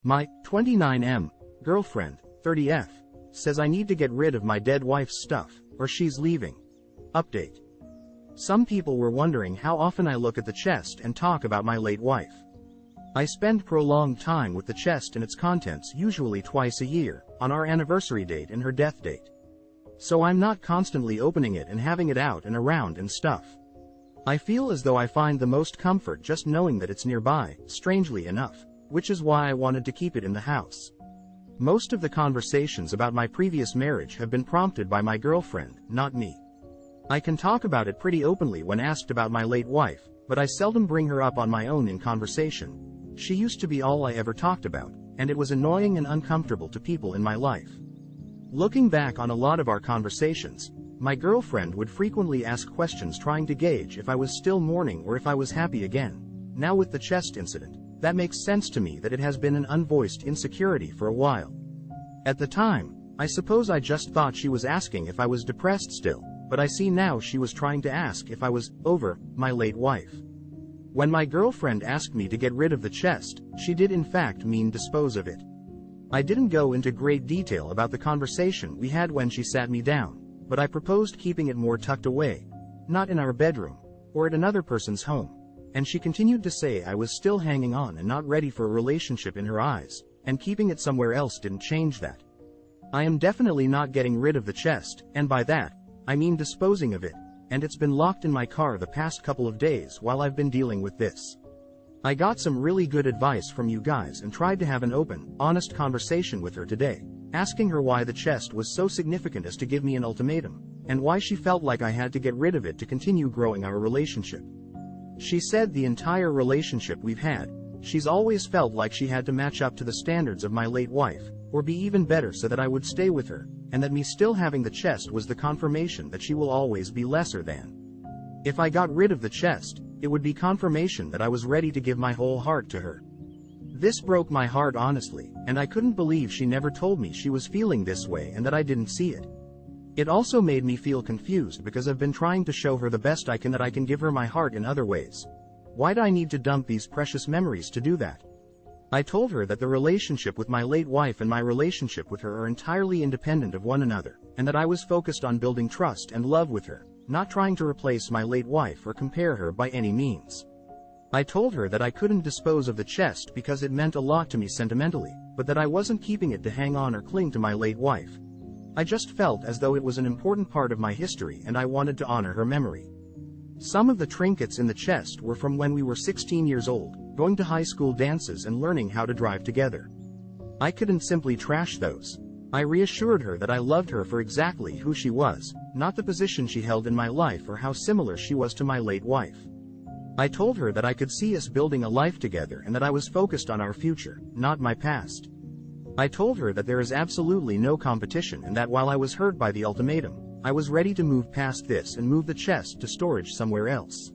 My 29M girlfriend, 30F, says I need to get rid of my dead wife's stuff, or she's leaving. Update. Some people were wondering how often I look at the chest and talk about my late wife. I spend prolonged time with the chest and its contents, usually twice a year, on our anniversary date and her death date. So I'm not constantly opening it and having it out and around and stuff. I feel as though I find the most comfort just knowing that it's nearby, strangely enough, which is why I wanted to keep it in the house. Most of the conversations about my previous marriage have been prompted by my girlfriend, not me. I can talk about it pretty openly when asked about my late wife, but I seldom bring her up on my own in conversation. She used to be all I ever talked about, and it was annoying and uncomfortable to people in my life. Looking back on a lot of our conversations, my girlfriend would frequently ask questions trying to gauge if I was still mourning or if I was happy again. Now with the chest incident, that makes sense to me that it has been an unvoiced insecurity for a while. At the time, I suppose I just thought she was asking if I was depressed still, but I see now she was trying to ask if I was over my late wife. When my girlfriend asked me to get rid of the chest, she did in fact mean dispose of it. I didn't go into great detail about the conversation we had when she sat me down, but I proposed keeping it more tucked away, not in our bedroom, or at another person's home, and she continued to say I was still hanging on and not ready for a relationship in her eyes, and keeping it somewhere else didn't change that. I am definitely not getting rid of the chest, and by that, I mean disposing of it, and it's been locked in my car the past couple of days while I've been dealing with this. I got some really good advice from you guys and tried to have an open, honest conversation with her today, asking her why the chest was so significant as to give me an ultimatum, and why she felt like I had to get rid of it to continue growing our relationship. She said the entire relationship we've had, she's always felt like she had to match up to the standards of my late wife, or be even better so that I would stay with her, and that me still having the chest was the confirmation that she will always be lesser than. If I got rid of the chest, it would be confirmation that I was ready to give my whole heart to her. This broke my heart honestly, and I couldn't believe she never told me she was feeling this way and that I didn't see it. It also made me feel confused because I've been trying to show her the best I can that I can give her my heart in other ways. Why'd I need to dump these precious memories to do that? I told her that the relationship with my late wife and my relationship with her are entirely independent of one another, and that I was focused on building trust and love with her, not trying to replace my late wife or compare her by any means. I told her that I couldn't dispose of the chest because it meant a lot to me sentimentally, but that I wasn't keeping it to hang on or cling to my late wife. I just felt as though it was an important part of my history and I wanted to honor her memory. Some of the trinkets in the chest were from when we were 16 years old, going to high school dances and learning how to drive together. I couldn't simply trash those. I reassured her that I loved her for exactly who she was, not the position she held in my life or how similar she was to my late wife. I told her that I could see us building a life together and that I was focused on our future, not my past. I told her that there is absolutely no competition and that while I was hurt by the ultimatum, I was ready to move past this and move the chest to storage somewhere else.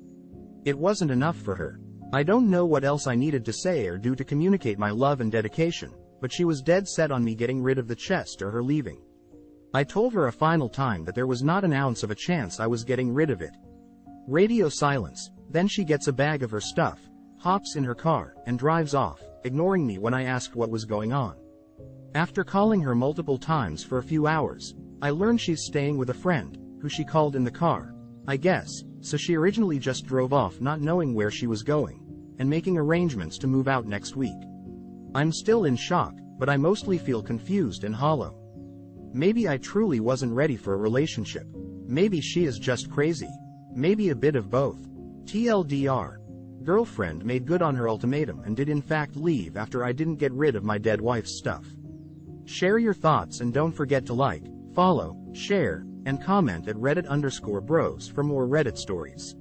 It wasn't enough for her. I don't know what else I needed to say or do to communicate my love and dedication, but she was dead set on me getting rid of the chest or her leaving. I told her a final time that there was not an ounce of a chance I was getting rid of it. Radio silence, then she gets a bag of her stuff, hops in her car, and drives off, ignoring me when I asked what was going on. After calling her multiple times for a few hours, I learned she's staying with a friend, who she called in the car, I guess, so she originally just drove off not knowing where she was going, and making arrangements to move out next week. I'm still in shock, but I mostly feel confused and hollow. Maybe I truly wasn't ready for a relationship. Maybe she is just crazy. Maybe a bit of both. TLDR. Girlfriend made good on her ultimatum and did in fact leave after I didn't get rid of my dead wife's stuff. Share your thoughts and don't forget to like, follow, share, and comment at Reddit_Bros for more Reddit stories.